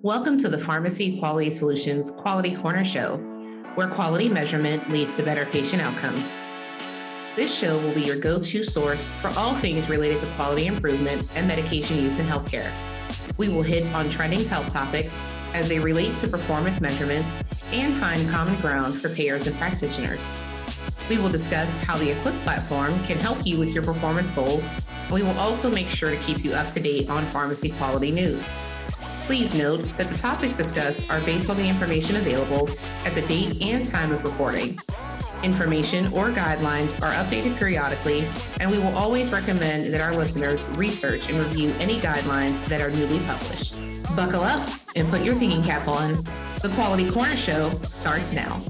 Welcome to the Pharmacy Quality Solutions Quality Corner Show, where quality measurement leads to better patient outcomes. This show will be your go-to source for all things related to quality improvement and medication use in healthcare. We will hit on trending health topics as they relate to performance measurements and find common ground for payers and practitioners. We will discuss how the Equip platform can help you with your performance goals, and we will also make sure to keep you up to date on pharmacy quality news. Please note that the topics discussed are based on the information available at the date and time of recording. Information or guidelines are updated periodically, and we will always recommend that our listeners research and review any guidelines that are newly published. Buckle up and put your thinking cap on. The Quality Corner Show starts now.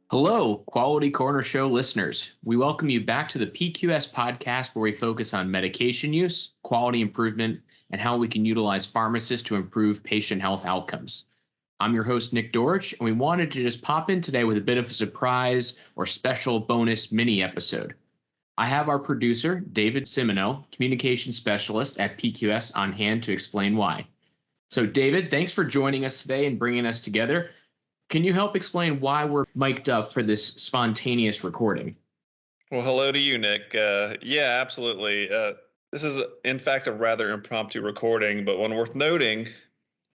Hello, Quality Corner Show listeners. We welcome you back to the PQS podcast, where we focus on medication use, quality improvement, and how we can utilize pharmacists to improve patient health outcomes. I'm your host, Nick Dorich, and we wanted to just pop in today with a bit of a surprise or special bonus mini episode. I have our producer, David Simoneaux, Communications Specialist at PQS, on hand to explain why. So, David, thanks for joining us today and bringing us together. Can you help explain why we're mic'd up for this spontaneous recording? Well, hello to you, Nick. Yeah, absolutely. This is, in fact, a rather impromptu recording, but one worth noting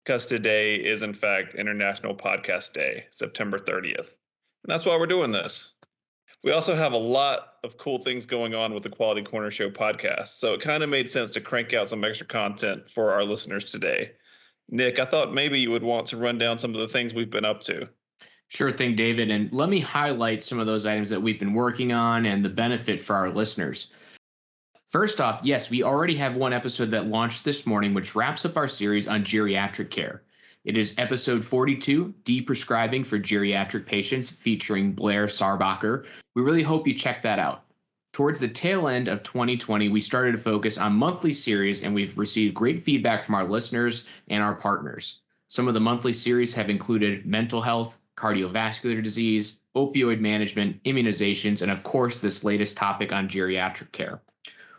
because today is, in fact, International Podcast Day, September 30th. And that's why we're doing this. We also have a lot of cool things going on with the Quality Corner Show podcast, so it kind of made sense to crank out some extra content for our listeners today. Nick, I thought maybe you would want to run down some of the things we've been up to. Sure thing, David. And let me highlight some of those items that we've been working on and the benefit for our listeners. First off, yes, we already have one episode that launched this morning, which wraps up our series on geriatric care. It is episode 42, Deprescribing for Geriatric Patients, featuring Blair Sarbacher. We really hope you check that out. Towards the tail end of 2020, we started to focus on monthly series, and we've received great feedback from our listeners and our partners. Some of the monthly series have included mental health, cardiovascular disease, opioid management, immunizations, and of course, this latest topic on geriatric care.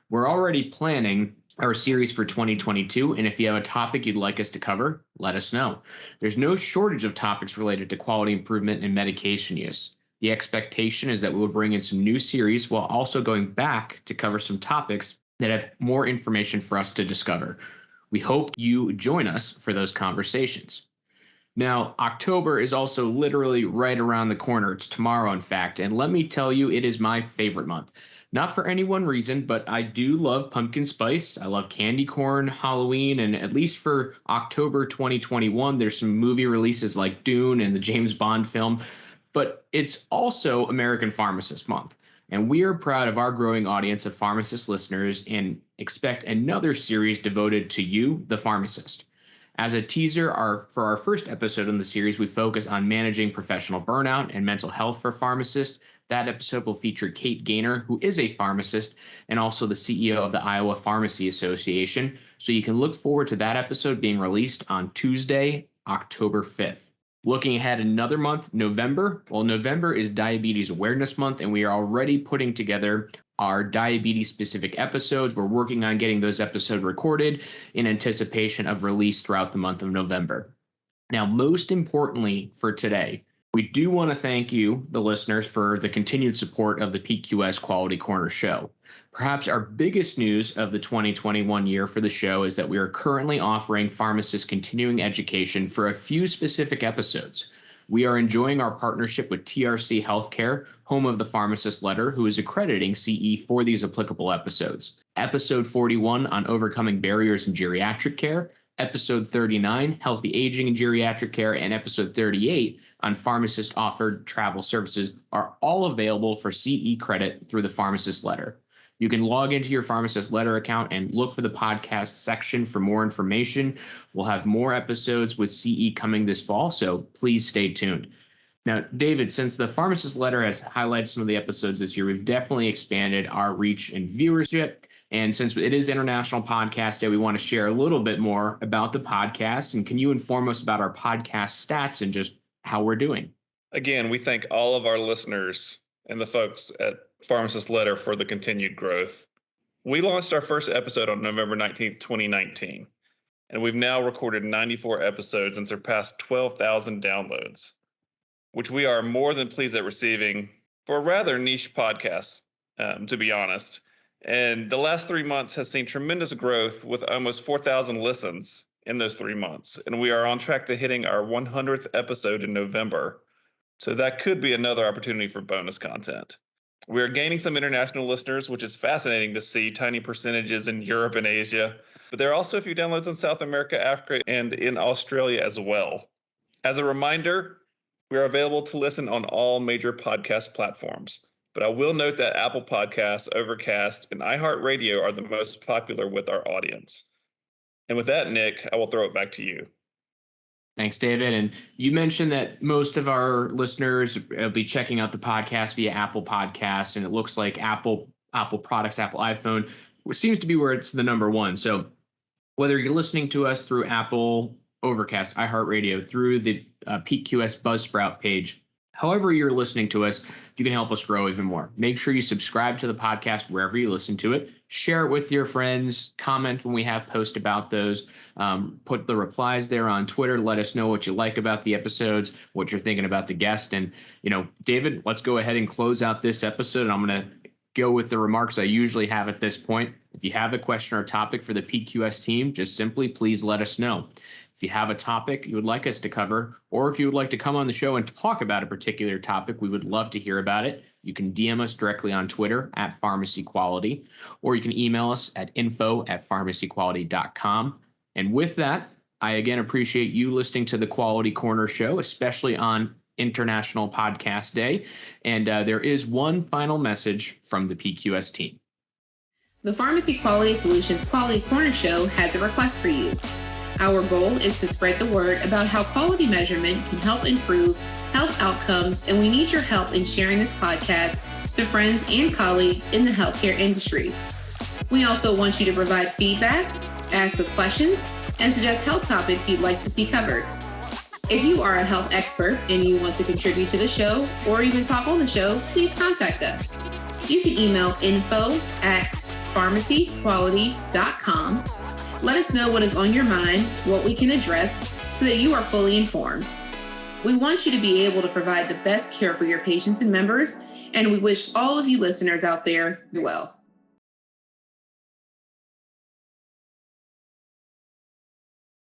We're already planning our series for 2022, and if you have a topic you'd like us to cover, let us know. There's no shortage of topics related to quality improvement and medication use. The expectation is that we will bring in some new series while also going back to cover some topics that have more information for us to discover. We hope you join us for those conversations. Now, October is also literally right around the corner. It's tomorrow, in fact, and let me tell you, it is my favorite month. Not for any one reason, but I do love pumpkin spice. I love candy corn, Halloween, and at least for October 2021, there's some movie releases like Dune and the James Bond film. But it's also American Pharmacist Month, and we are proud of our growing audience of pharmacist listeners and expect another series devoted to you, the pharmacist. As a teaser, for our first episode in the series, we focus on managing professional burnout and mental health for pharmacists. That episode will feature Kate Gaynor, who is a pharmacist and also the CEO of the Iowa Pharmacy Association. So you can look forward to that episode being released on Tuesday, October 5th. Looking ahead another month, November. Well, November is Diabetes Awareness Month, and we are already putting together our diabetes-specific episodes. We're working on getting those episodes recorded in anticipation of release throughout the month of November. Now, most importantly for today, we do want to thank you, the listeners, for the continued support of the PQS Quality Corner Show. Perhaps our biggest news of the 2021 year for the show is that we are currently offering pharmacists continuing education for a few specific episodes. We are enjoying our partnership with TRC Healthcare, home of the Pharmacist Letter, who is accrediting CE for these applicable episodes. Episode 41 on overcoming barriers in geriatric care, episode 39, healthy aging in geriatric care, and episode 38 on pharmacist-offered travel services are all available for CE credit through the Pharmacist Letter. You can log into your Pharmacist Letter account and look for the podcast section for more information. We'll have more episodes with CE coming this fall, so please stay tuned. Now, David, since the Pharmacist Letter has highlighted some of the episodes this year, we've definitely expanded our reach and viewership. And since it is International Podcast Day, we want to share a little bit more about the podcast. And can you inform us about our podcast stats and just how we're doing? Again, we thank all of our listeners and the folks at Pharmacist Letter for the continued growth. We launched our first episode on November 19th, 2019. and we've now recorded 94 episodes and surpassed 12,000 downloads, which we are more than pleased at receiving for a rather niche podcast, to be honest. And the last 3 months has seen tremendous growth with almost 4,000 listens in those 3 months. And we are on track to hitting our 100th episode in November. So that could be another opportunity for bonus content. We are gaining some international listeners, which is fascinating to see tiny percentages in Europe and Asia. But there are also a few downloads in South America, Africa, and in Australia as well. As a reminder, we are available to listen on all major podcast platforms. But I will note that Apple Podcasts, Overcast, and iHeartRadio are the most popular with our audience. And with that, Nick, I will throw it back to you. Thanks, David. And you mentioned that most of our listeners will be checking out the podcast via Apple Podcasts, and it looks like Apple products, Apple iPhone, seems to be where it's the number one. So whether you're listening to us through Apple, Overcast, iHeartRadio, through the PQS Buzzsprout page, however you're listening to us, you can help us grow even more. Make sure you subscribe to the podcast wherever you listen to it. Share it with your friends. Comment when we have posts about those. Put the replies there on Twitter. Let us know what you like about the episodes, what you're thinking about the guest. And, David, let's go ahead and close out this episode. And I'm going to go with the remarks I usually have at this point. If you have a question or topic for the PQS team, just simply please let us know. If you have a topic you would like us to cover, or if you would like to come on the show and talk about a particular topic, we would love to hear about it. You can DM us directly on Twitter at Pharmacy Quality, or you can email us at info@pharmacyquality.com. And with that, I again appreciate you listening to the Quality Corner Show, especially on International Podcast Day. And there is one final message from the PQS team. The Pharmacy Quality Solutions Quality Corner Show has a request for you. Our goal is to spread the word about how quality measurement can help improve health outcomes, and we need your help in sharing this podcast to friends and colleagues in the healthcare industry. We also want you to provide feedback, ask us questions, and suggest health topics you'd like to see covered. If you are a health expert and you want to contribute to the show or even talk on the show, please contact us. You can email info@pharmacyquality.com. Let us know what is on your mind, what we can address, so that you are fully informed. We want you to be able to provide the best care for your patients and members, and we wish all of you listeners out there well.